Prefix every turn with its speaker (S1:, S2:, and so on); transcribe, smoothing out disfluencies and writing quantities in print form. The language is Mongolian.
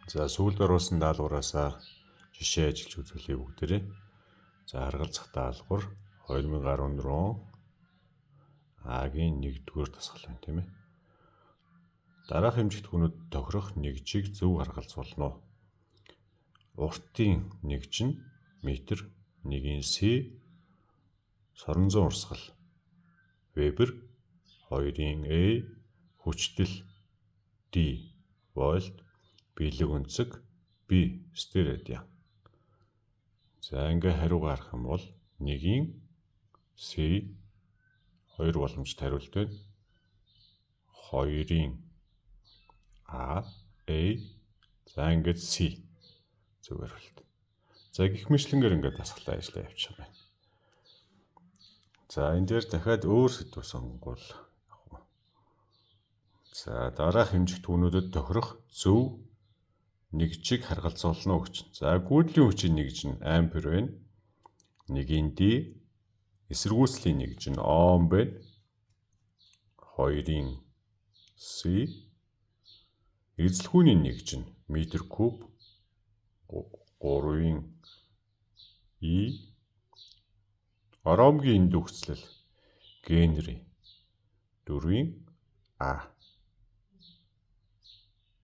S1: За сүүлд оруулсан даалгавраасаа жишээ ажиллаж үзүүлээ бүгдээрээ. За харгалзах даалгавар 2014 он А-гийн 1-р дасгал байна тийм ээ. Дараах хэмжигдэхүүнүүд тохирох нэгжийг зөв харгалзуулна. Уртын нэгж нь метр, нэгийн С соронзон урсгал Вебер, 2-ын Э хүчтэл D вольт, биелэг өнцөг B стерадиан. За ингээ хариугаа харах юм бол 1-ийн С 2 боломжтой хариулт байна. 2-ийн А, за ингээд С зөв хариулт. За гих мэтлэнгээр ингээд дасгалаа ажиллаа явуучих байна. За энэ дээр дахиад өөр сэдв сонгол. За дараах хэмжигдэхүүнүүдэд тохирох зөв нэгжийг харгалзуулна гэж. За гүйдлийн хүчийн нэгж нь ампер байна. 1-ийн D эсэргүүцлийн нэгж нь Ом байна. 2-ийн С эзлэхүүний нэгж нь метр куб. 3-ийн И Оромгийн энд үхслэл Генри. 4-ийн А.